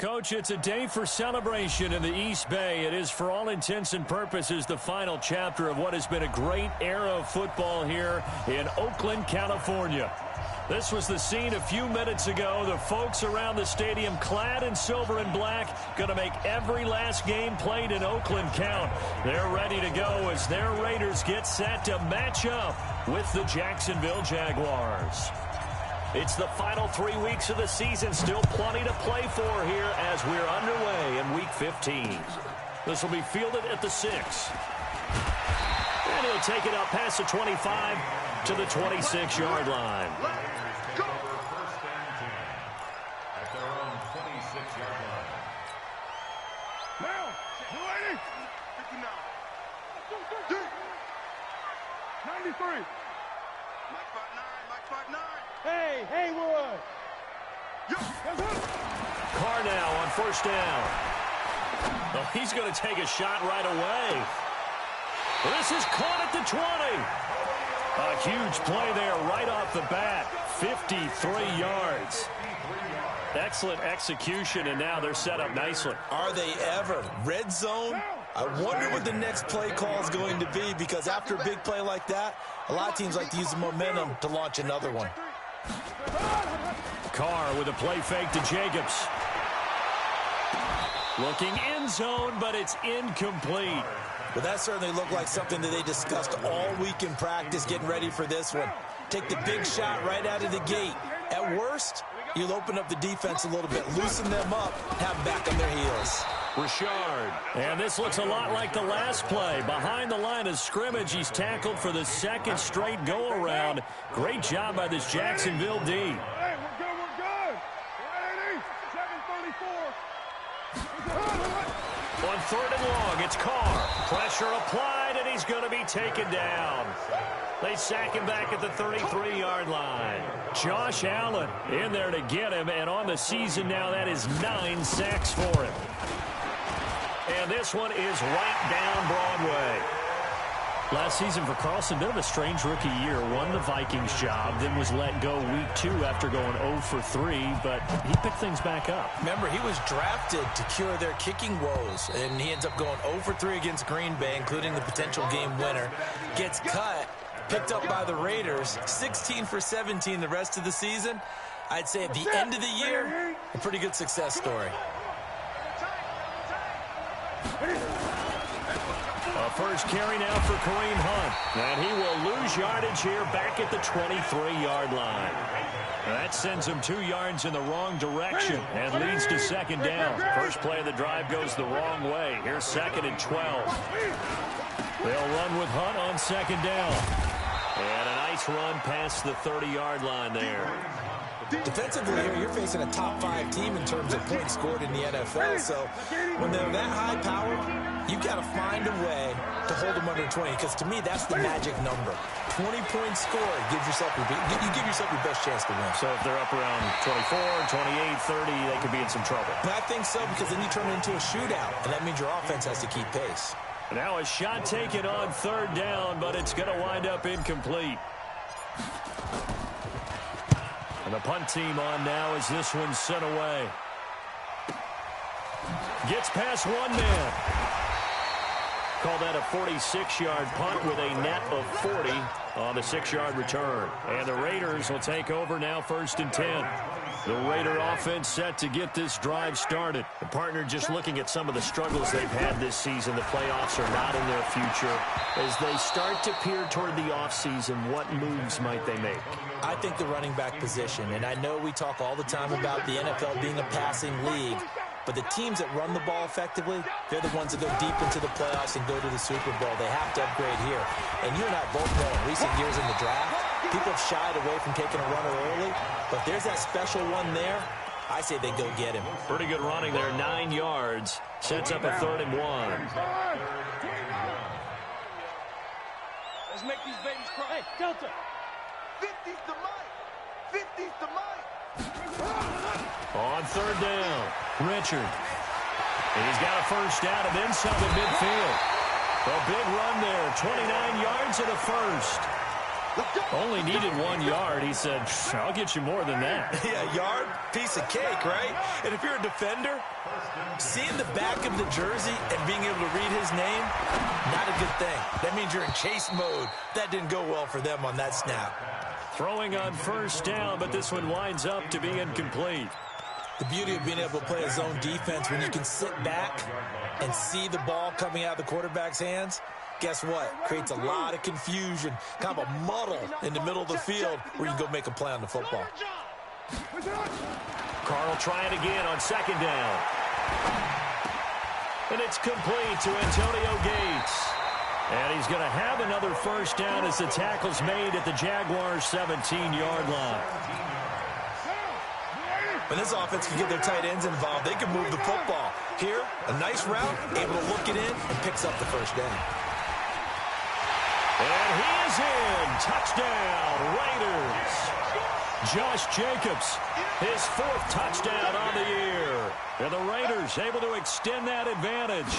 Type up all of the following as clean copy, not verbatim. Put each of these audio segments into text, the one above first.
Coach, it's a day for celebration in the East Bay. It is, for all intents and purposes, the final chapter of what has been a great era of football here in Oakland, California. This was the scene a few minutes ago. The folks around the stadium clad in silver and black, going to make every last game played in Oakland count. They're ready to go as their Raiders get set to match up with the Jacksonville Jaguars. It's the final 3 weeks of the season. Still plenty to play for here as we're underway in Week 15. This will be fielded at the 6. And he'll take it up past the 25 to the 26-yard line. Go! First and 10 at their own 26-yard line. Now, 280. 59. 93. Mike 5'9", Mike 5'9". Hey, Haywood. Carr now on first down. Oh, he's going to take a shot right away. This is caught at the 20. A huge play there right off the bat. 53 yards. Excellent execution, and now they're set up nicely. Are they ever? Red zone? I wonder what the next play call is going to be, because after a big play like that, a lot of teams like to use the momentum to launch another one. Carr with a play fake to Jacobs. Looking end zone, but it's incomplete. Well, that certainly looked like something that they discussed all week in practice, getting ready for this one. Take the big shot right out of the gate. At worst, you'll open up the defense a little bit, loosen them up, have them back on their heels. Richard. And this looks a lot like the last play. Behind the line of scrimmage, he's tackled for the second straight go-around. Great job by this Jacksonville D. Hey, we're good, we're good. 734. On third and long, it's Carr. Pressure applied, and he's going to be taken down. They sack him back at the 33-yard line. Josh Allen in there to get him, and on the season now, that is 9 sacks for him. And this one is right down Broadway. Last season for Carlson, bit of a strange rookie year. Won the Vikings job, then was let go week 2 after going 0 for 3, but he picked things back up. Remember, he was drafted to cure their kicking woes, and he ends up going 0 for 3 against Green Bay, including the potential game winner. Gets cut, picked up by the Raiders, 16 for 17 the rest of the season. I'd say at the end of the year, a pretty good success story. A first carry now for Kareem Hunt. And he will lose yardage here back at the 23-yard line. That sends him 2 yards in the wrong direction and leads to second down. First play of the drive goes the wrong way. Here's second and 12. They'll run with Hunt on second down. And a nice run past the 30-yard line there. Defensively here, you're facing a top-5 team in terms of points scored in the NFL. So when they're that high-powered, you've got to find a way to hold them under 20. Because to me, that's the magic number. 20 points scored gives yourself you give yourself your best chance to win. So if they're up around 24, 28, 30, they could be in some trouble. And I think so, because then you turn it into a shootout, and that means your offense has to keep pace. Now a shot taken on third down, but it's going to wind up incomplete. And the punt team on now as this one's sent away. Gets past one man. Call that a 46-yard punt with a net of 40 on the 6-yard return. And the Raiders will take over now, first and 10. The Raider offense set to get this drive started. The partner just looking at some of the struggles they've had this season. The playoffs are not in their future. As they start to peer toward the offseason, what moves might they make? I think the running back position, and I know we talk all the time about the NFL being a passing league, but the teams that run the ball effectively, they're the ones that go deep into the playoffs and go to the Super Bowl. They have to upgrade here. And you and I both know in recent years in the draft, people have shied away from taking a runner early, but there's that special one there. I say they go get him. Pretty good running there, 9 yards. Sets up a third and 1. Let's make these babies cry. Hey, Delta. 50's the mic. 50's the mic. On third down, Richard. And he's got a first down and then some at midfield. A big run there, 29 yards and a first. Only needed 1 yard. He said, I'll get you more than that. Yeah, yard, piece of cake, right? And if you're a defender, seeing the back of the jersey and being able to read his name, not a good thing. That means you're in chase mode. That didn't go well for them on that snap. Throwing on first down, but this one winds up to be incomplete. The beauty of being able to play a zone defense when you can sit back and see the ball coming out of the quarterback's hands, guess what? Creates a lot of confusion, kind of a muddle in the middle of the field where you can go make a play on the football. Carl trying again on second down. And it's complete to Antonio Gates. And he's going to have another first down as the tackle's made at the Jaguars' 17-yard line. When this offense can get their tight ends involved, they can move the football. Here, a nice route, able to look it in, and picks up the first down. And he is in. Touchdown, Raiders. Josh Jacobs, his 4th touchdown on the year. And the Raiders able to extend that advantage.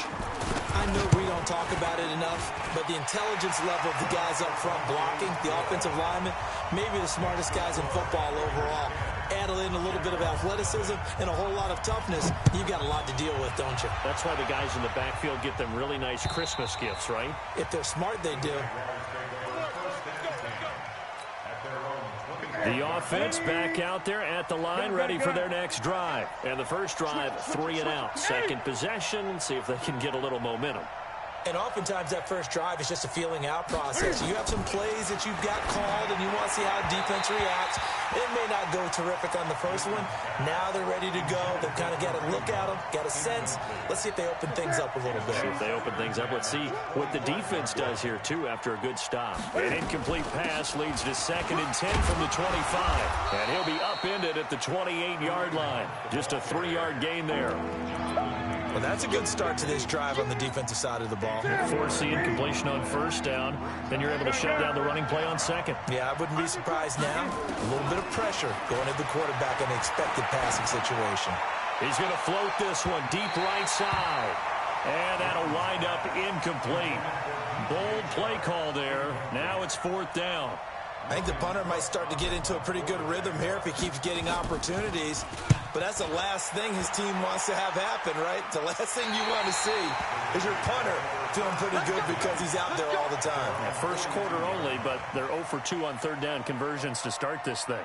I know we don't talk about it enough, but the intelligence level of the guys up front blocking, the offensive linemen, maybe the smartest guys in football overall. Add in a little bit of athleticism and a whole lot of toughness, you've got a lot to deal with, don't you? That's why the guys in the backfield get them really nice Christmas gifts, right? If they're smart, they do. The offense back out there at the line, ready for their next drive. And the first drive, 3 and out. Second possession, see if they can get a little momentum. And oftentimes that first drive is just a feeling out process. You have some plays that you've got called and you want to see how defense reacts. It may not go terrific on the first one. Now they're ready to go. They've kind of got to look at them, got a sense. Let's see if they open things up a little bit. See if they open things up. Let's see what the defense does here, too, after a good stop. An incomplete pass leads to 2nd and 10 from the 25. And he'll be upended at the 28-yard line. Just a 3-yard gain there. Well, that's a good start to this drive on the defensive side of the ball. Force the incompletion on first down. Then you're able to shut down the running play on second. Yeah, I wouldn't be surprised now. A little bit of pressure going at the quarterback in an expected passing situation. He's going to float this one deep right side. And that'll wind up incomplete. Bold play call there. Now it's 4th down. I think the punter might start to get into a pretty good rhythm here if he keeps getting opportunities. But that's the last thing his team wants to have happen, right? The last thing you want to see is your punter feeling pretty good because he's out there all the time. Yeah, first quarter only, but they're 0 for 2 on third down conversions to start this thing.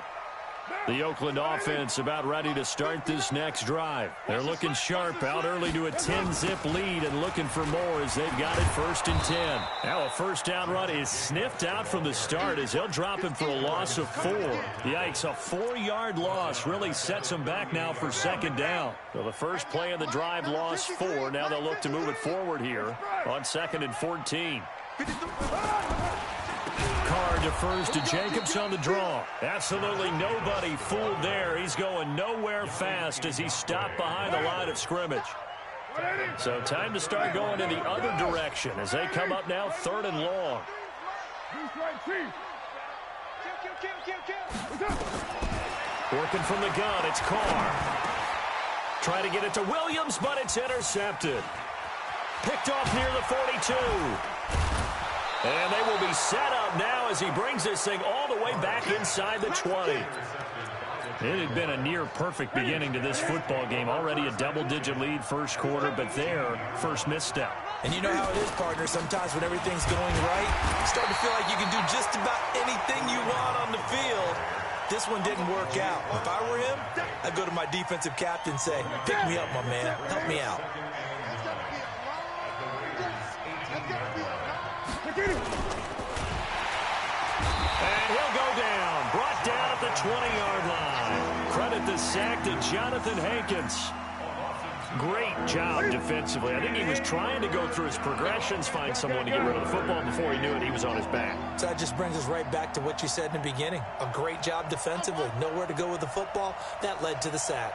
The Oakland offense about ready to start this next drive. They're looking sharp, out early to a 10-zip lead and looking for more as they've got it 1st and 10. Now a first down run is sniffed out from the start as they'll drop him for a loss of 4. Yikes, a 4-yard loss really sets them back now for 2nd down. So the first play of the drive lost 4. Now they'll look to move it forward here on 2nd and 14. Carr defers to Jacobs on the draw. Absolutely nobody fooled there. He's going nowhere fast as he stopped behind the line of scrimmage. So time to start going in the other direction as they come up now 3rd and long. Working from the gun, it's Carr. Trying to get it to Williams, but it's intercepted. Picked off near the 42. And they will be set up now as he brings this thing all the way back inside the 20. It had been a near-perfect beginning to this football game. Already a double-digit lead first quarter, but their first misstep. And you know how it is, partner. Sometimes when everything's going right, you start to feel like you can do just about anything you want on the field. This one didn't work out. If I were him, I'd go to my defensive captain and say, pick me up, my man. Help me out. And he'll go down. Brought down at the 20-yard line. Credit the sack to Jonathan Hankins. Great job defensively. I think he was trying to go through his progressions, find someone to get rid of the football. Before he knew it, he was on his back. So that just brings us right back to what you said in the beginning. A great job defensively. Nowhere to go with the football. That led to the sack.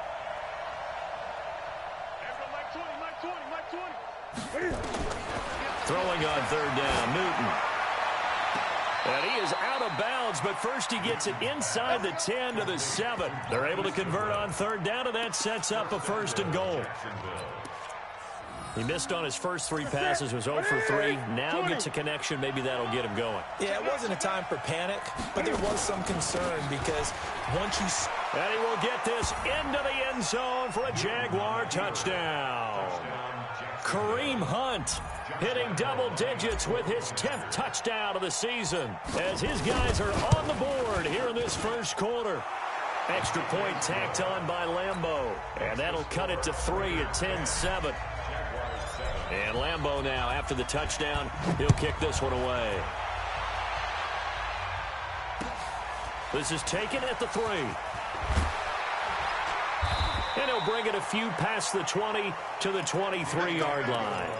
Throwing on 3rd down, Newton. And he is out of bounds, but first he gets it inside the 10 to the 7. They're able to convert on 3rd down, and that sets up a 1st and goal. He missed on his first 3 passes, was 0 for 3. Now gets a connection. Maybe that'll get him going. Yeah, it wasn't a time for panic, but there was some concern because once you... And he will get this into the end zone for a Jaguar touchdown. Kareem Hunt hitting double digits with his 10th touchdown of the season as his guys are on the board here in this first quarter. Extra point tacked on by Lambeau, and that'll cut it to 3 at 10-7. And Lambeau now, after the touchdown, he'll kick this one away. This is taken at the 3. And he'll bring it a few past the 20 to the 23-yard line.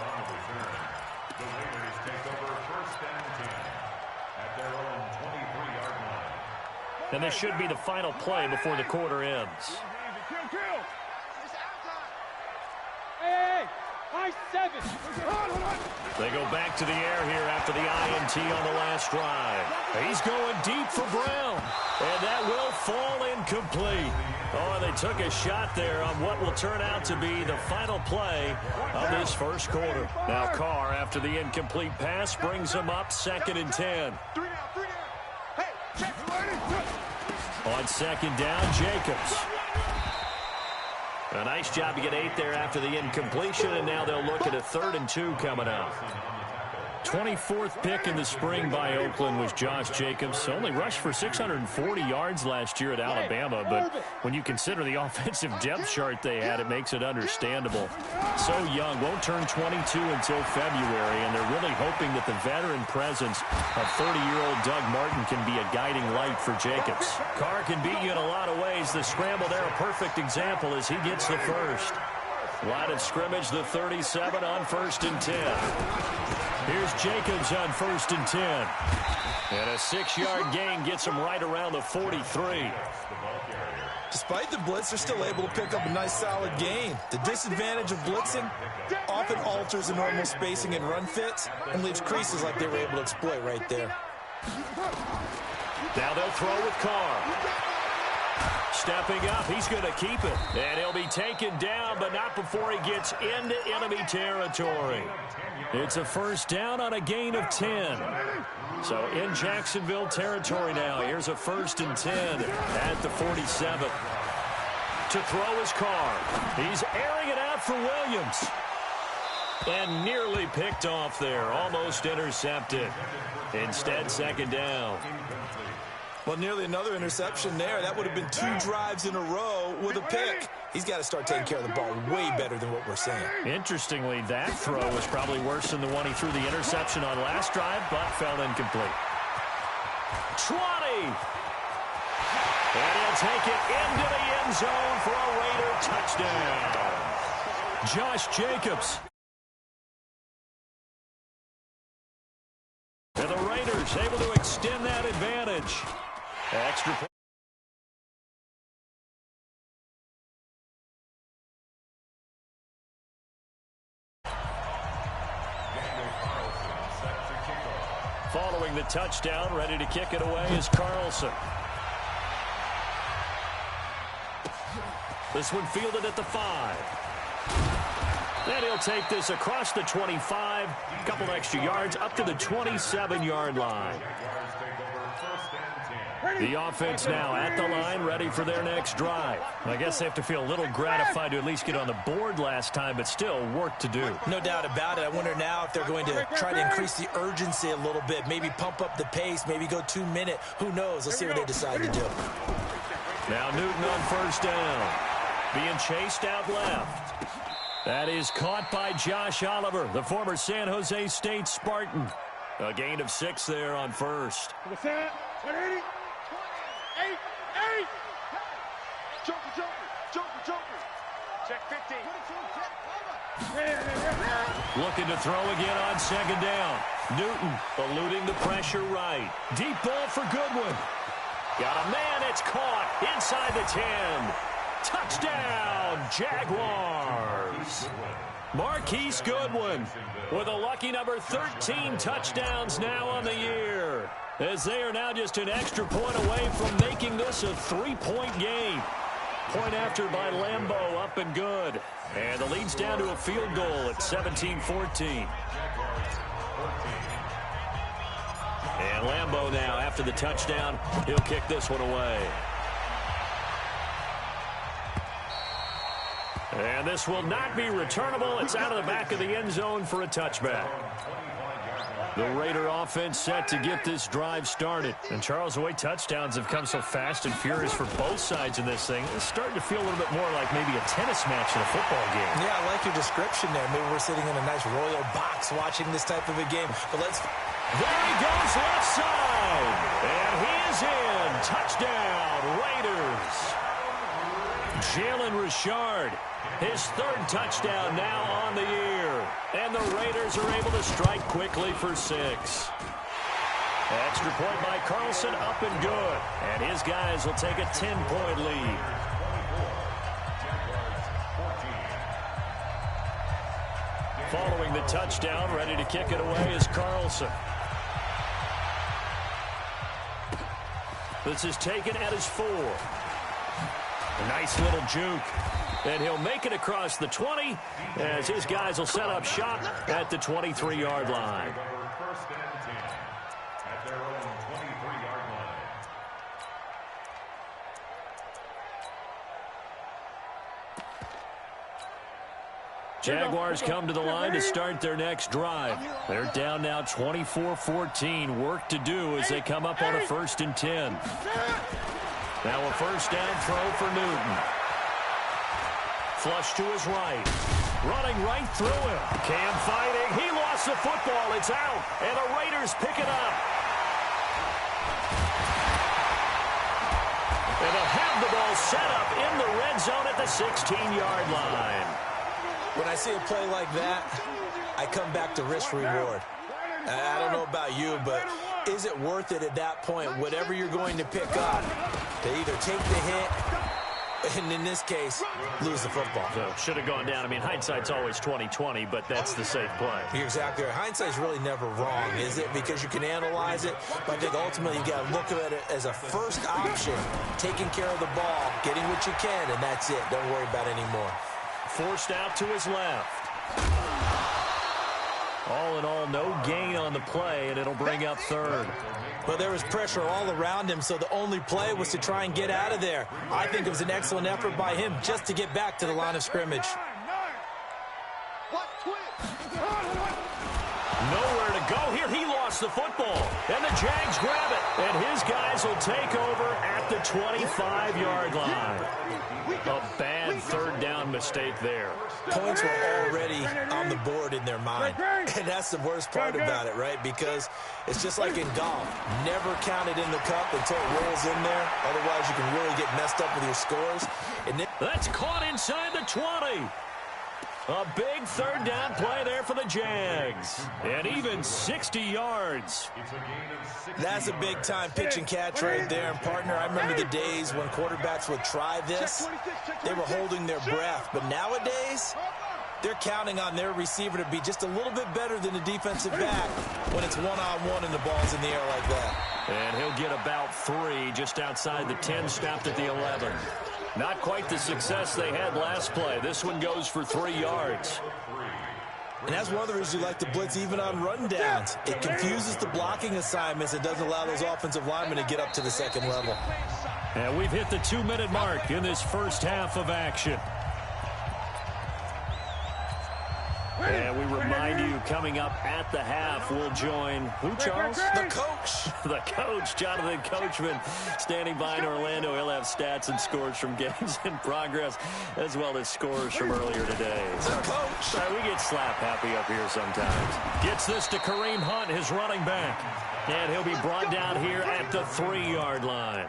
And this should be the final play before the quarter ends. They go back to the air here after the INT on the last drive. He's going deep for Brown, and that will fall incomplete. Oh, they took a shot there on what will turn out to be the final play of this first quarter. Now Carr, after the incomplete pass, brings him up 2nd and 10. On 2nd down, Jacobs. A nice job to get 8 there after the incompletion, and now they'll look at a 3rd and 2 coming up. 24th pick in the spring by Oakland was Josh Jacobs. Only rushed for 640 yards last year at Alabama, but when you consider the offensive depth chart they had, it makes it understandable. So young, won't turn 22 until February, and they're really hoping that the veteran presence of 30-year-old Doug Martin can be a guiding light for Jacobs. Carr can beat you in a lot of ways. The scramble there, a perfect example as he gets the first. Line of scrimmage, the 37 on 1st and 10. Here's Jacobs on 1st and 10. And a 6-yard gain gets him right around the 43. Despite the blitz, they're still able to pick up a nice solid gain. The disadvantage of blitzing often alters the normal spacing and run fits and leaves creases like they were able to exploit right there. Now they'll throw with Carr. Stepping up, he's going to keep it. And he'll be taken down, but not before he gets into enemy territory. It's a 1st down on a gain of 10. So in Jacksonville territory now. Here's a 1st and 10 at the 47. To throw his Carr. He's airing it out for Williams. And nearly picked off there. Almost intercepted. Instead, 2nd down. Well, nearly another interception there. That would have been 2 drives in a row with a pick. He's got to start taking care of the ball way better than what we're seeing. Interestingly, that throw was probably worse than the one he threw the interception on last drive, but fell incomplete. 20! And he'll take it into the end zone for a Raider touchdown. Josh Jacobs. And the Raiders able to extend that advantage. Extra point. Following the touchdown, ready to kick it away is Carlson. This one fielded at the 5. Then he'll take this across the 25, a couple extra yards, up to the 27-yard line. The offense now at the line, ready for their next drive. I guess they have to feel a little gratified to at least get on the board last time, but still work to do. No doubt about it. I wonder now if they're going to try to increase the urgency a little bit, maybe pump up the pace, maybe go 2-minute. Who knows? Let's see what they decide to do. Now Newton on 1st down. Being chased out left. That is caught by Josh Oliver, the former San Jose State Spartan. A gain of 6 there on 1st. What's that? 180? 8. Joker. Check 15. Looking to throw again on 2nd down. Newton eluding the pressure right. Deep ball for Goodwin. Got a man, it's caught inside the 10. Touchdown, Jaguars. Marquise Goodwin with a lucky number 13 touchdowns now on the year, as they are now just an extra point away from making this a 3-point game. Point after by Lambeau, up and good. And the lead's down to a field goal at 17-14. And Lambeau now, after the touchdown, he'll kick this one away. And this will not be returnable. It's out of the back of the end zone for a touchback. The Raider offense set to get this drive started. And Charles, the way touchdowns have come so fast and furious for both sides in this thing, it's starting to feel a little bit more like maybe a tennis match in a football game. Yeah, I like your description there. Maybe we're sitting in a nice royal box watching this type of a game. But let's... There he goes left side. And he is in. Touchdown, Raiders. Jalen Richard, his third touchdown now on the year. And the Raiders are able to strike quickly for 6. Extra point by Carlson, up and good. And his guys will take a 10-point lead. Following the touchdown, ready to kick it away is Carlson. This is taken at his 4. A nice little juke. And he'll make it across the 20 as his guys will set up shop at the 23-yard line. First and 10 at their own 23-yard line. Jaguars come to the line to start their next drive. They're down now 24-14. Work to do as they come up on a 1st and 10. Now a first down throw for Newton. Flush to his right. Running right through him. Cam fighting. He lost the football. It's out. And the Raiders pick it up. And they'll have the ball set up in the red zone at the 16-yard line. When I see a play like that, I come back to risk-reward. I don't know about you, but is it worth it at that point, whatever you're going to pick up, to either take the hit, and in this case, lose the football? So should have gone down. I mean, hindsight's always 20/20, but that's the safe play. You're exactly right. Hindsight's really never wrong, is it? Because you can analyze it, but I think ultimately you got to look at it as a first option, taking care of the ball, getting what you can, and that's it. Don't worry about it anymore. Forced out to his left. All in all, no gain on the play, and it'll bring up 3rd. But there was pressure all around him, so the only play was to try and get out of there. I think it was an excellent effort by him just to get back to the line of scrimmage. Nowhere to go here. He lost the football, and the Jags grab it. And his guys will take over at the 25-yard line. A bad third down mistake there. Points were already on the board in their mind. And that's the worst part about it, right? Because it's just like in golf. Never count it in the cup until it rolls in there. Otherwise, you can really get messed up with your scores. And that's caught inside the 20. A big third down play there for the Jags. And even 60 yards. That's a big-time pitch and catch right there. And, partner, I remember the days when quarterbacks would try this. They were holding their breath. But nowadays, they're counting on their receiver to be just a little bit better than the defensive back when it's one-on-one and the ball's in the air like that. And he'll get about 3 just outside the 10, stopped at the 11. Not quite the success they had last play. This one goes for 3 yards. And that's one of the reasons you like to blitz even on run downs. It confuses the blocking assignments. It doesn't allow those offensive linemen to get up to the second level. And we've hit the 2-minute mark in this first half of action. And we remind you, coming up at the half, we'll join who, Charles? The coach. The coach, Jonathan Coachman, standing by in Orlando. He'll have stats and scores from games in progress, as well as scores from earlier today. The coach. Sorry, we get slap happy up here sometimes. Gets this to Kareem Hunt, his running back. And he'll be brought down here at the 3-yard line.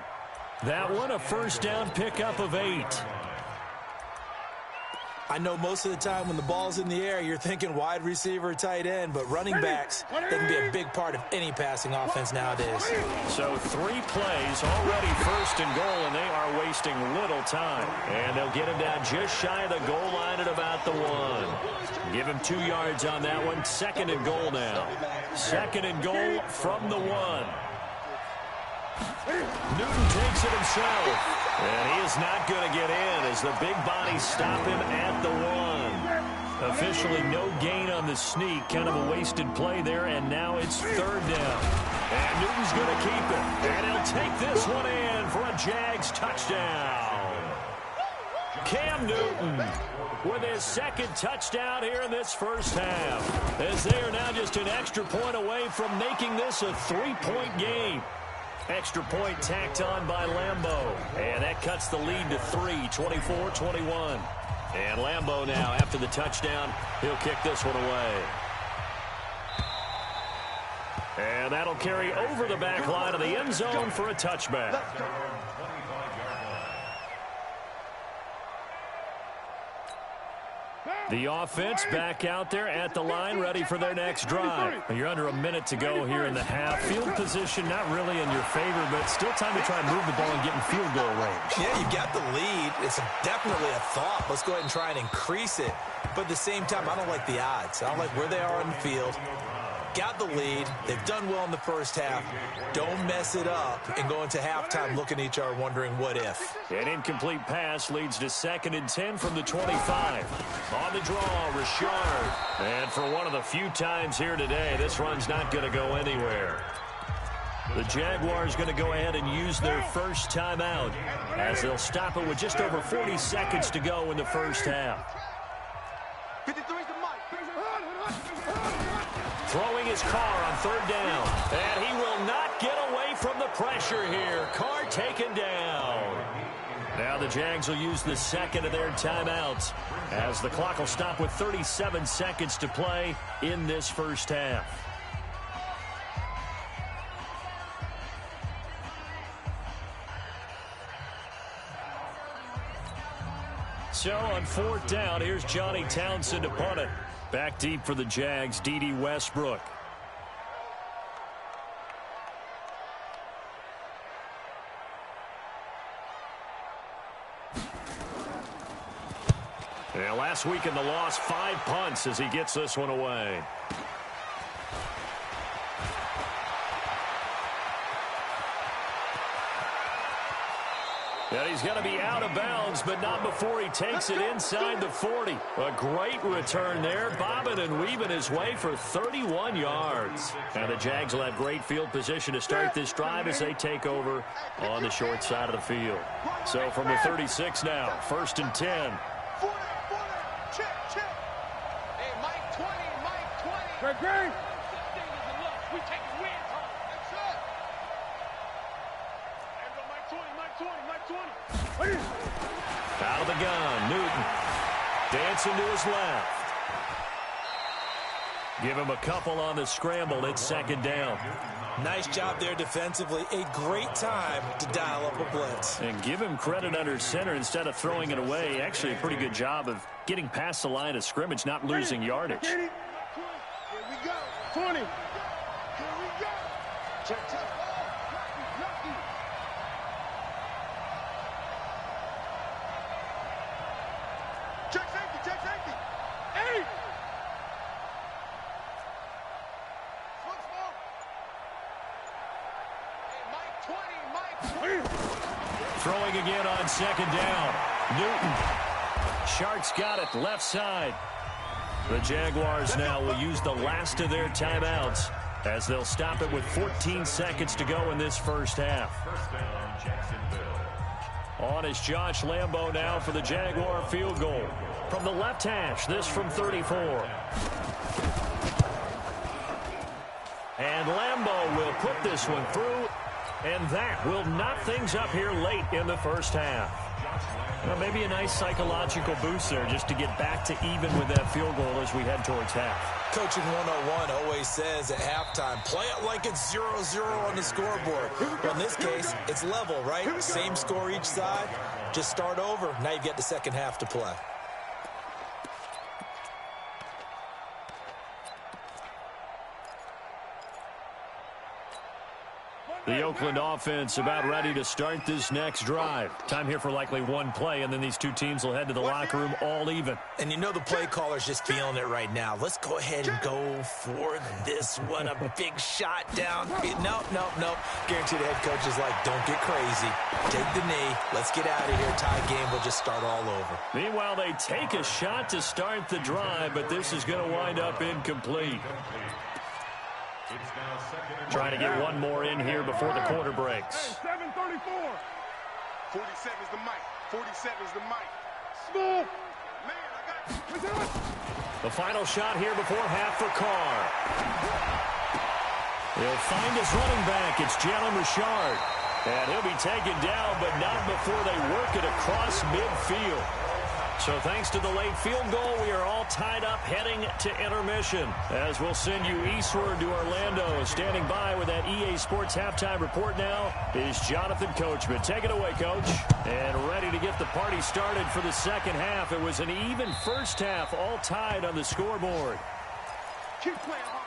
That one, a first down pickup of 8. I know most of the time when the ball's in the air, you're thinking wide receiver, tight end, but running backs, that can be a big part of any passing offense nowadays. So 3 plays, already first and goal, and they are wasting little time. And they'll get him down just shy of the goal line at about the 1. Give him 2 yards on that one. 2nd and goal now. 2nd and goal from the 1. Newton takes it himself. And he is not going to get in as the big bodies stop him at the 1. Officially no gain on the sneak. Kind of a wasted play there, and now it's 3rd down. And Newton's going to keep it. And he'll take this one in for a Jags touchdown. Cam Newton with his 2nd touchdown here in this first half, as they are now just an extra point away from making this a 3-point game. Extra point tacked on by Lambeau. And that cuts the lead to 3, 24-21. And Lambeau now, after the touchdown, he'll kick this one away. And that'll carry over the back line of the end zone for a touchback. The offense back out there at the line, ready for their next drive. You're under a minute to go here in the half. Field position not really in your favor, but still time to try and move the ball and get in field goal range. Yeah, you got the lead. It's definitely a thought. Let's go ahead and try and increase it. But at the same time, I don't like the odds. I don't like where they are on the field. Got the lead. They've done well in the first half. Don't mess it up and go into halftime looking at each other wondering what if. An incomplete pass leads to 2nd and 10 from the 25. On the draw, Richard. And for one of the few times here today, this run's not going to go anywhere. The Jaguars going to go ahead and use their first timeout as they'll stop it with just over 40 seconds to go in the first half. 53's the mic. Throwing his car on 3rd down. And he will not get away from the pressure here. Carr taken down. Now the Jags will use the 2nd of their timeouts as the clock will stop with 37 seconds to play in this first half. So on 4th down, here's Johnny Townsend to punt it. Back deep for the Jags, D.D. Westbrook. Yeah, last week in the loss, 5 punts as he gets this one away. And he's going to be out of bounds, but not before he takes it inside the 40. A great return there, bobbing and weaving his way for 31 yards. Now the Jags will have great field position to start this drive as they take over on the short side of the field. So from the 36 now, 1st and 10. 40, check, check. Hey, Mike 20, Mike 20. Great, great. We take it wins home. That's it. There go Mike 20, Mike 20, Mike 20. Out of the gun, Newton. Dancing to his left. Give him a couple on the scramble. It's 2nd down. Nice job there defensively. A great time to dial up a blitz. And give him credit under center instead of throwing it away. Actually, a pretty good job of getting past the line of scrimmage, not losing yardage. Here we go. 20. Here we go. Check, check. Check safety, check safety. 8. Switch ball. Hey, Mike 20, Mike 20. Throwing again on 2nd down. Newton. Sharks got it, left side. The Jaguars now will use the last of their timeouts as they'll stop it with 14 seconds to go in this first half. First down, Jacksonville. On is Josh Lambeau now for the Jaguar field goal. From the left hash, this from 34. And Lambeau will put this one through, and that will knock things up here late in the first half. Well, maybe a nice psychological boost there just to get back to even with that field goal as we head towards half. Coaching 101 always says at halftime, play it like it's 0-0 on the scoreboard. Well, in this case, it's level, right? Same score each side. Just start over. Now you get the second half to play. The Oakland offense about ready to start this next drive. Time here for likely one play, and then these two teams will head to the locker room all even. And you know the play caller's just feeling it right now. Let's go ahead and go for this one. A big shot down. Nope. Guarantee the head coach is like, don't get crazy. Take the knee. Let's get out of here. Tie game will just start all over. Meanwhile, they take a shot to start the drive, but this is going to wind up incomplete. Trying to get one more in here before the quarter breaks. 7:34. 47 is the mic. 47 is the mic. Small. Man, I got The final shot here before half for Carr. He'll find his running back. It's Jalen Richard. And he'll be taken down, but not before they work it across midfield. So thanks to the late field goal, we are all tied up heading to intermission. As we'll send you eastward to Orlando. Standing by with that EA Sports halftime report now is Jonathan Coachman. Take it away, Coach. And ready to get the party started for the second half. It was an even first half, all tied on the scoreboard. Keep playing hard.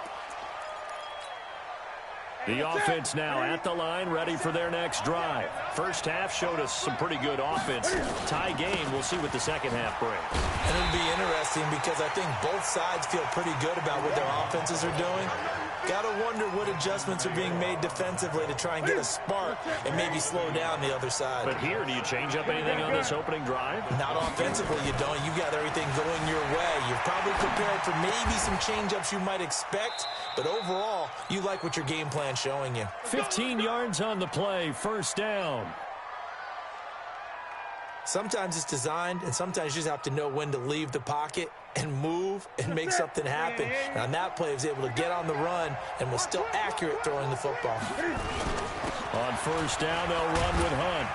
The offense now at the line, ready for their next drive. First half showed us some pretty good offense. Tie game, we'll see what the second half brings. And it'll be interesting because I think both sides feel pretty good about what their offenses are doing. Got to wonder what adjustments are being made defensively to try and get a spark and maybe slow down the other side. But here, do you change up anything on this opening drive? Not offensively, you don't. You got everything going your way. You're probably prepared for maybe some change-ups you might expect, but overall, you like what your game plan's showing you. 15 yards on the play, first down. Sometimes it's designed, and sometimes you just have to know when to leave the pocket and move and make something happen. And on that play, he was able to get on the run and was still accurate throwing the football. On first down, they'll run with Hunt.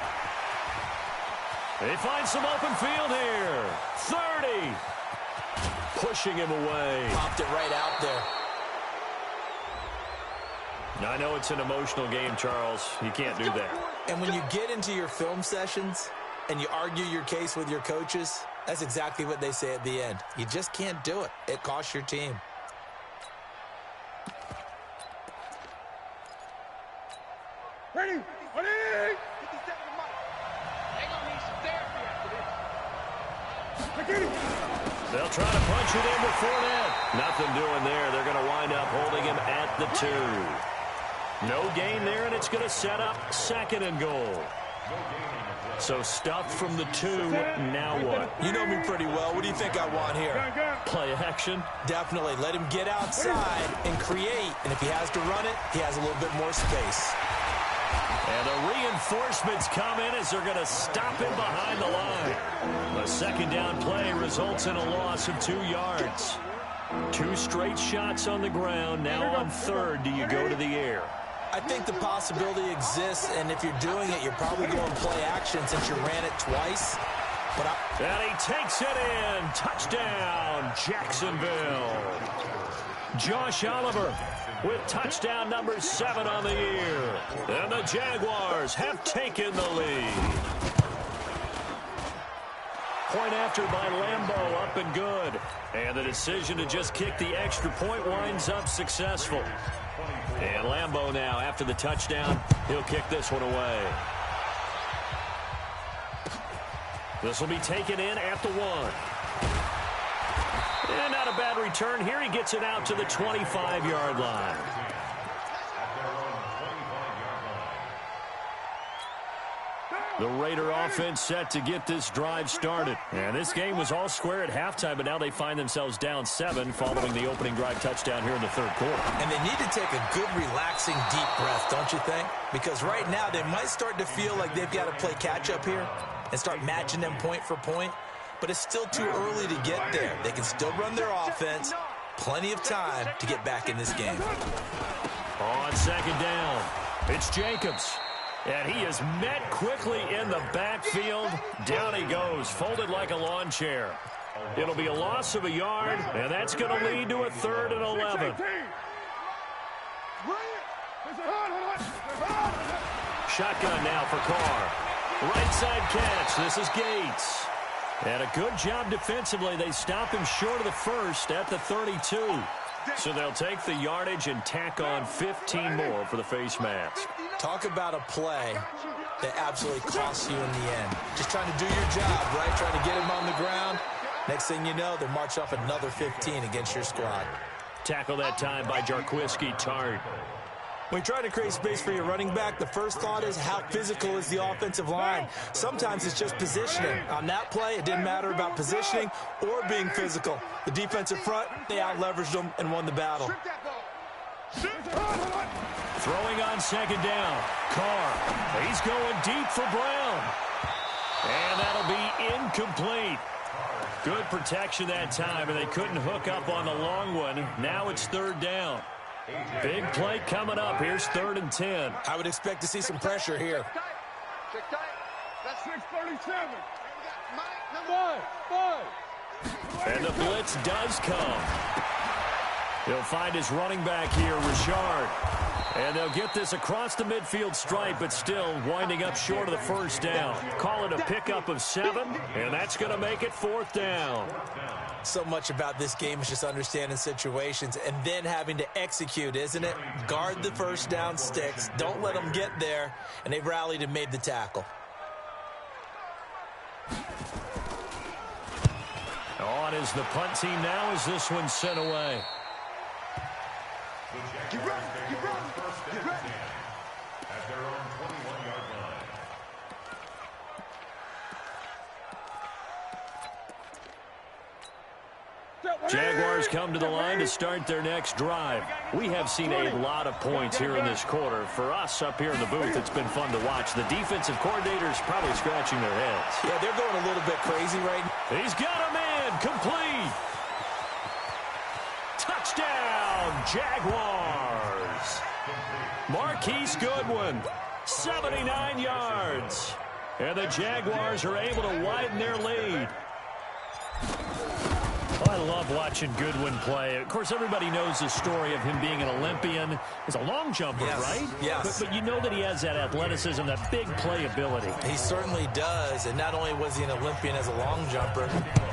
They find some open field here. 30. Pushing him away. Popped it right out there. I know it's an emotional game, Charles. You can't do that. And when you get into your film sessions and you argue your case with your coaches, that's exactly what they say at the end. You just can't do it. It costs your team. Ready? Ready? 57 the mic. They're going to need some therapy after this. They'll try to punch it in with Fournette. Nothing doing there. They're going to wind up holding him at the 2. No gain there, and it's going to set up second and goal. So stuffed from the 2, now what? You know me pretty well. What do you think I want here? Play action? Definitely. Let him get outside and create. And if he has to run it, he has a little bit more space. And the reinforcements come in as they're going to stop him behind the line. A second down play results in a loss of 2 yards. 2 straight shots on the ground. Now on third, do you go to the air? I think the possibility exists, and if you're doing it, you're probably going play action since you ran it twice. And he takes it in. Touchdown, Jacksonville. Josh Oliver with touchdown number 7 on the year. And the Jaguars have taken the lead. Point after by Lambeau, up and good. And the decision to just kick the extra point winds up successful. And Lambeau now, after the touchdown, he'll kick this one away. This will be taken in at the 1. And not a bad return here. He gets it out to the 25-yard line. The Raider offense set to get this drive started. And this game was all square at halftime, but now they find themselves down 7 following the opening drive touchdown here in the third quarter. And they need to take a good, relaxing, deep breath, don't you think? Because right now they might start to feel like they've got to play catch-up here and start matching them point for point. But it's still too early to get there. They can still run their offense. Plenty of time to get back in this game. On second down, it's Jacobs. And he is met quickly in the backfield. Down he goes, folded like a lawn chair. It'll be a loss of a yard, and that's going to lead to a 3rd and 11. Shotgun now for Carr. Right side catch. This is Gates. And a good job defensively. They stop him short of the first at the 32. So they'll take the yardage and tack on 15 more for the face mask. Talk about a play that absolutely costs you in the end. Just trying to do your job, right? Trying to get him on the ground. Next thing you know, they're marching off another 15 against your squad. Tackle that time by Jarquiski Tart. When you're trying to create space for your running back, the first thought is how physical is the offensive line. Sometimes it's just positioning. On that play, it didn't matter about positioning or being physical. The defensive front, they out-leveraged them and won the battle. Throwing on second down. Carr. He's going deep for Brown. And that'll be incomplete. Good protection that time, and they couldn't hook up on the long one. Now it's third down. Big play coming up. Here's 3rd and 10. I would expect to see some pressure here. Check tight. That's 637. And the blitz does come. He'll find his running back here, Richard. And they'll get this across the midfield stripe, but still winding up short of the first down. Call it a pickup of 7, and that's going to make it 4th down. So much about this game is just understanding situations and then having to execute, isn't it? Guard the first down sticks. Don't let them get there. And they've rallied and made the tackle. On is the punt team now as this one's sent away. Get ready, get ready, get ready. At their own 21-yard line. Jaguars come to the line to start their next drive. We have seen a lot of points here in this quarter. For us up here in the booth, it's been fun to watch. The defensive coordinators probably scratching their heads. Yeah, they're going a little bit crazy right now. He's got a man, complete. Touchdown, Jaguars. Marquise Goodwin, 79 yards. And the Jaguars are able to widen their lead. I love watching Goodwin play. Of course, everybody knows the story of him being an Olympian. He's a long jumper, right? Yes. But you know that he has that athleticism, that big play ability. He certainly does. And not only was he an Olympian as a long jumper,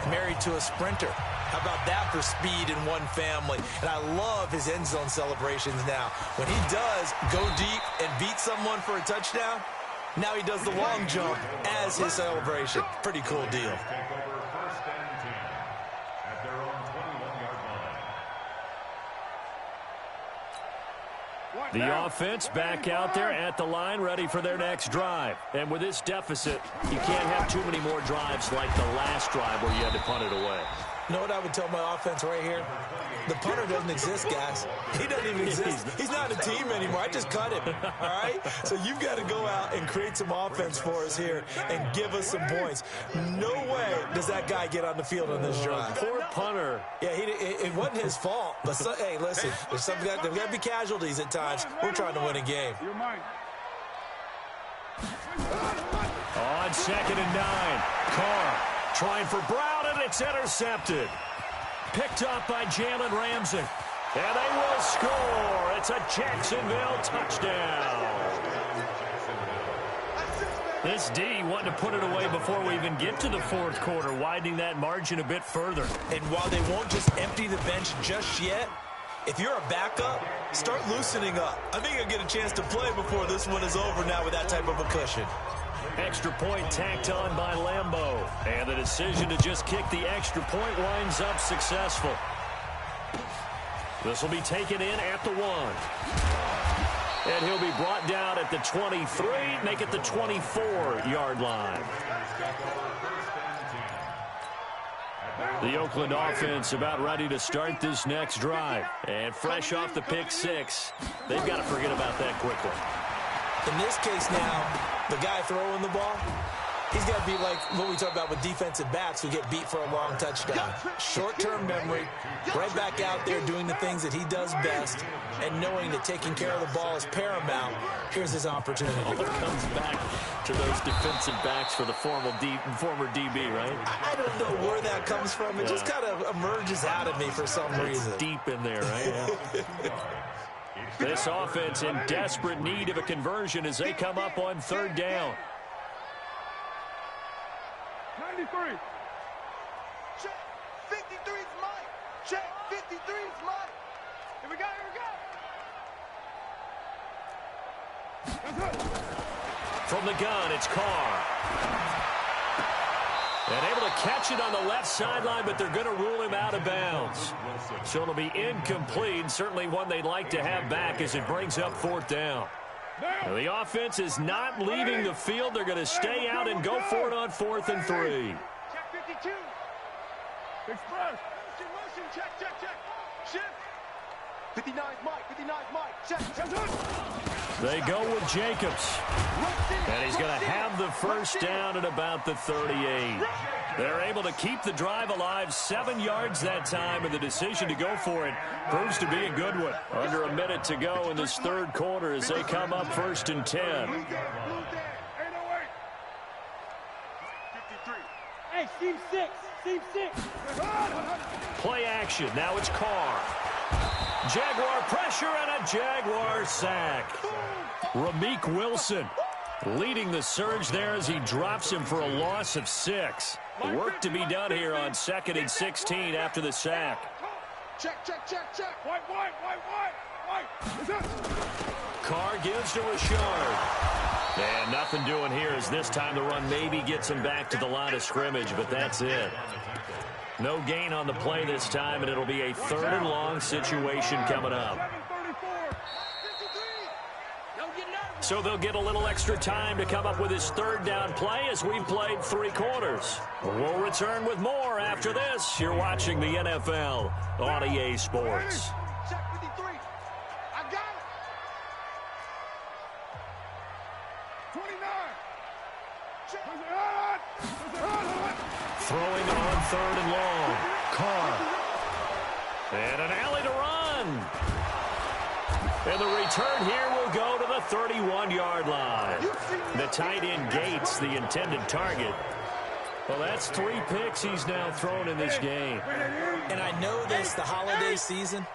married to a sprinter. How about that for speed in one family? And I love his end zone celebrations now. When he does go deep and beat someone for a touchdown, now he does the long jump as his celebration. Pretty cool deal. Take over 1st and 10 at their own 21-yard line. The offense back out there at the line, ready for their next drive. And with this deficit, you can't have too many more drives like the last drive where you had to punt it away. You know what I would tell my offense right here? The punter doesn't exist, guys. He doesn't even exist. He's not a team anymore. I just cut him, all right? So you've got to go out and create some offense for us here and give us some points. No way does that guy get on the field on this drive. Poor punter. Yeah, it wasn't his fault. But, hey, listen, there's got to be casualties at times. We're trying to win a game. You're mine. On 2nd and 9, Carr trying for Brown, and it's intercepted. Picked up by Jalen Ramsey. And they will score. It's a Jacksonville touchdown. This D wanted to put it away before we even get to the 4th quarter, widening that margin a bit further. And while they won't just empty the bench just yet, if you're a backup, start loosening up. I think you'll get a chance to play before this one is over now with that type of a cushion. Extra point tacked on by Lambeau. And the decision to just kick the extra point winds up successful. This will be taken in at the 1. And he'll be brought down at the 23, make it the 24-yard line. The Oakland offense about ready to start this next drive. And fresh off the pick 6, they've got to forget about that quickly. In this case now, the guy throwing the ball, he's got to be like what we talk about with defensive backs who get beat for a long touchdown. Short-term memory, right back out there doing the things that he does best, and knowing that taking care of the ball is paramount. Here's his opportunity. All comes back to those defensive backs for the former DB, right? I don't know where that comes from. It just kind of emerges out of me for some reason. Deep in there, right? Yeah. This offense in desperate need of a conversion as they come up on 3rd down. 93. Check. 53's mine. Check. 53's mine. Here we go, here we go. From the gun, it's Carr. And able to catch it on the left sideline, but they're going to rule him out of bounds. So it'll be incomplete, certainly one they'd like to have back as it brings up 4th down. Now the offense is not leaving the field. They're going to stay out and go for it on 4th and 3. Check 52. Express. Motion, check. Shift. 59 Mike, 59 Mike, check. They go with Jacobs. And he's going to have the first down at about the 38. They're able to keep the drive alive, 7 yards that time, and the decision to go for it proves to be a good one. Under a minute to go in this 3rd quarter as they come up 1st and 10. 808. Hey, Steve 6. Play action. Now it's Carr. Jaguar pressure and a Jaguar sack. Ramik Wilson leading the surge there as he drops him for a loss of 6. Work to be done here on 2nd and 16 after the sack. Check. White. Carr gives to Richard. And nothing doing here as this time the run maybe gets him back to the line of scrimmage, but that's it. No gain on the play this time, and it'll be a 3rd and long situation coming up. So they'll get a little extra time to come up with his 3rd down play as we've played 3 quarters. We'll return with more after this. You're watching the NFL on EA Sports. Check 53. I got it. 29. Throwing on 3rd and long. Carr. And an alley to run. And the return here will go to the 31-yard line. The tight end Gates, the intended target. Well, that's 3 picks he's now thrown in this game. And I know this, the holiday season,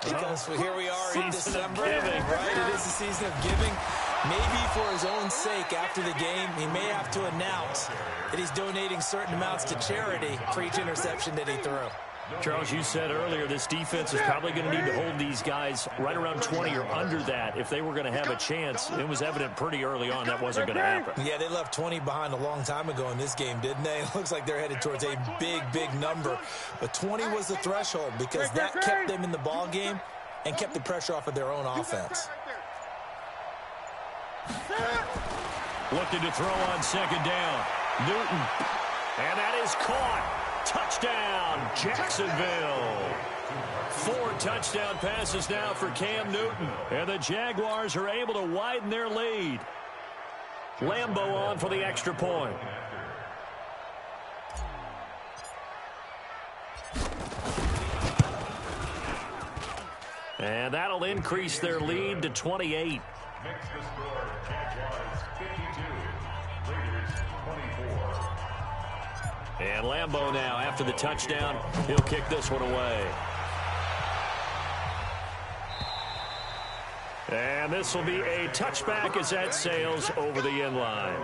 because here we are in December, right? It is the season of giving. Maybe for his own sake, after the game, he may have to announce that he's donating certain amounts to charity for each interception that he threw. Charles, you said earlier this defense is probably going to need to hold these guys right around 20 or under that if they were going to have a chance. It was evident pretty early on that wasn't going to happen. Yeah, they left 20 behind a long time ago in this game, didn't they? It looks like they're headed towards a big number. But 20 was the threshold because that kept them in the ball game and kept the pressure off of their own offense. Looking to throw on 2nd down. Newton. And that is caught. Touchdown, Jacksonville. 4 touchdown passes now for Cam Newton. And the Jaguars are able to widen their lead. Lambeau on for the extra point. And that'll increase their lead to 28. Makes the score Jaguars 52, Raiders 24. And Lambeau now, after the touchdown, he'll kick this one away. And this will be a touchback as that sails over the end line.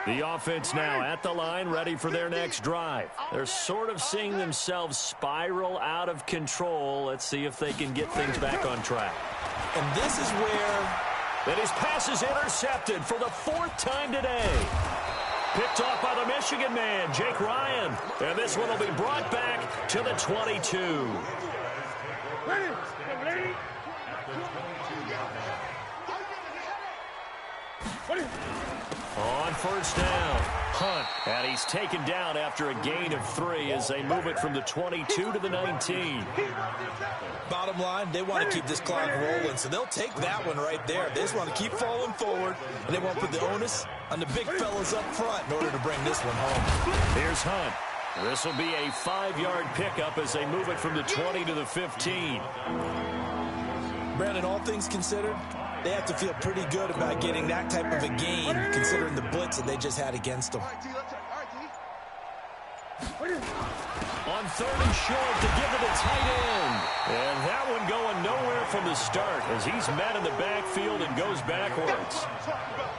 The offense now at the line, ready for their next drive. They're sort of seeing themselves spiral out of control. Let's see if they can get things back on track. And this is where... And his pass is intercepted for the 4th time today. Picked off by the Michigan man, Jake Ryan. And this one will be brought back to the 22. On 1st down, Hunt. And he's taken down after a gain of 3 as they move it from the 22 to the 19. Bottom line, they want to keep this clock rolling, so they'll take that one right there. They just want to keep falling forward, and they won't put the onus on the big fellas up front in order to bring this one home. Here's Hunt. This will be a 5-yard pickup as they move it from the 20 to the 15. Brandon, all things considered, they have to feel pretty good about getting that type of a gain, considering the blitz that they just had against them. On 3rd and short to give it a tight end. And that one going nowhere from the start as he's met in the backfield and goes backwards.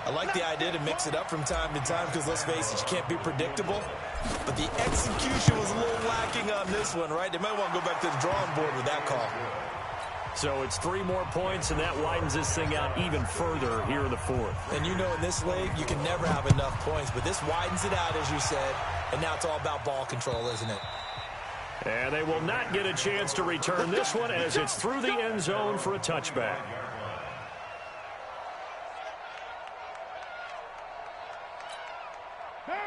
I like the idea to mix it up from time to time because, let's face it, you can't be predictable. But the execution was a little lacking on this one, right? They might want to go back to the drawing board with that call. So it's 3 more points, and that widens this thing out even further here in the fourth. And you know in this league, you can never have enough points, but this widens it out, as you said, and now it's all about ball control, isn't it? And they will not get a chance to return this one as it's through the end zone for a touchback.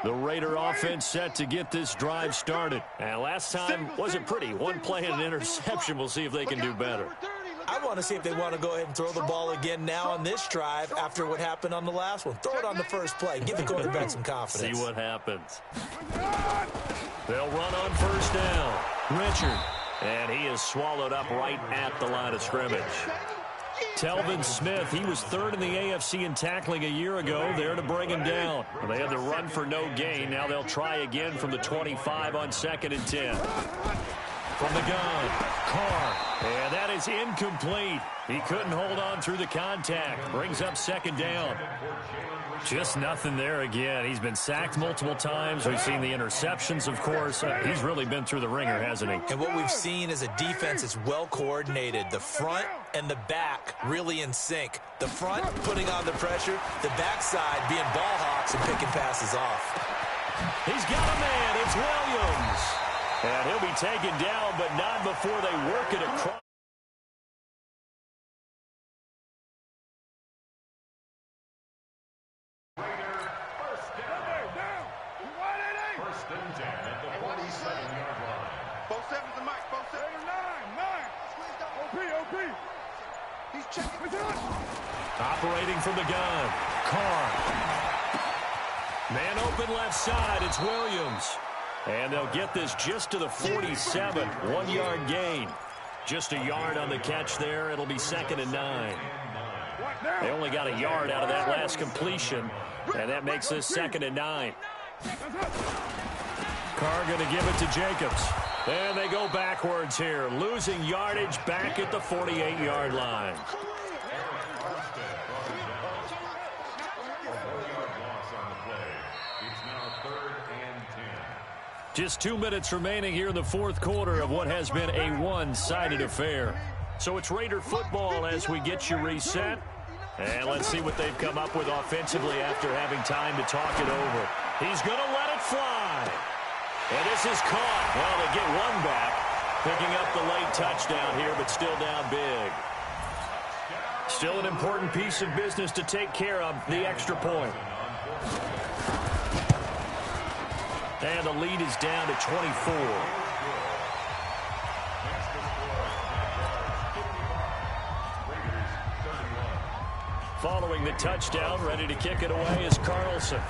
The Raider offense set to get this drive started. And last time wasn't pretty. One play and an interception. We'll see if they can do better. I want to see if they want to go ahead and throw the ball again now on this drive after what happened on the last one. Throw it on the first play. Give the quarterback some confidence. See what happens. They'll run on first down. Richard. And he is swallowed up right at the line of scrimmage. Telvin Smith, he was 3rd in the AFC in tackling a year ago, there to bring him down. They had to run for no gain. Now they'll try again from the 25 on 2nd and 10. From the gun, Carr, and that is incomplete. He couldn't hold on through the contact. Brings up 2nd down. Just nothing there again. He's been sacked multiple times. We've seen the interceptions, of course. He's really been through the ringer, hasn't he? And what we've seen is a defense that's well coordinated. The front and the back really in sync. The front putting on the pressure, the backside being ball hawks and picking passes off. He's got a man. It's Williams. And he'll be taken down, but not before they work it across. Operating from the gun. Carr. Man open left side. It's Williams. And they'll get this just to the 47. 1-yard gain. Just a yard on the catch there. It'll be 2nd and 9. They only got a yard out of that last completion. And that makes this 2nd and 9. Carr going to give it to Jacobs. And they go backwards here. Losing yardage back at the 48-yard line. Just 2 minutes remaining here in the fourth quarter of what has been a one-sided affair. So it's Raider football as we get you reset. And let's see what they've come up with offensively after having time to talk it over. He's going to let it fly. And this is caught. Well, they get one back, picking up the late touchdown here, but still down big. Still an important piece of business to take care of, the extra point. And the lead is down to 24. Following the touchdown, ready to kick it away is Carlson.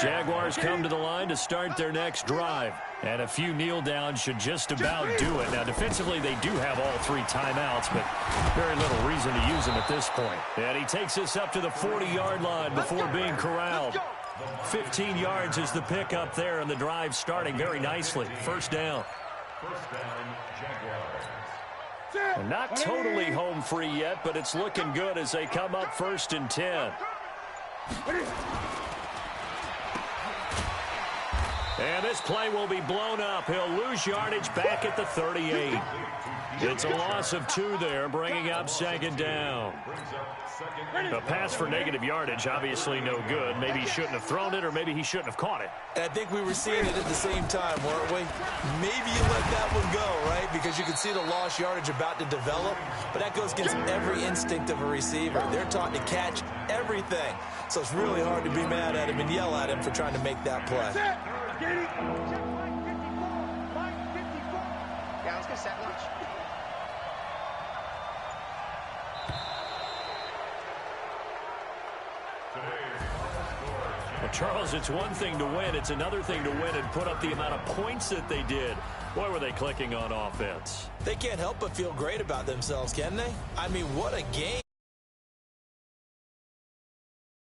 Jaguars come to the line to start their next drive. And a few kneel downs should just about do it. Now, defensively, they do have all 3 timeouts, but very little reason to use them at this point. And he takes this up to the 40-yard line before being corralled. 15 yards is the pickup there, and the drive starting very nicely. First down. They're not totally home free yet, but it's looking good as they come up 1st and 10. And this play will be blown up. He'll lose yardage back at the 38. It's a loss of 2 there, bringing up 2nd down. A pass for negative yardage, obviously no good. Maybe he shouldn't have thrown it, or maybe he shouldn't have caught it. And I think we were seeing it at the same time, weren't we? Maybe you let that one go, right? Because you can see the lost yardage about to develop. But that goes against every instinct of a receiver. They're taught to catch everything. So it's really hard to be mad at him and yell at him for trying to make that play. Yeah, let's go set lunch. Well, Charles, it's one thing to win. It's another thing to win and put up the amount of points that they did. Boy, were they clicking on offense. They can't help but feel great about themselves, can they? I mean, what a game.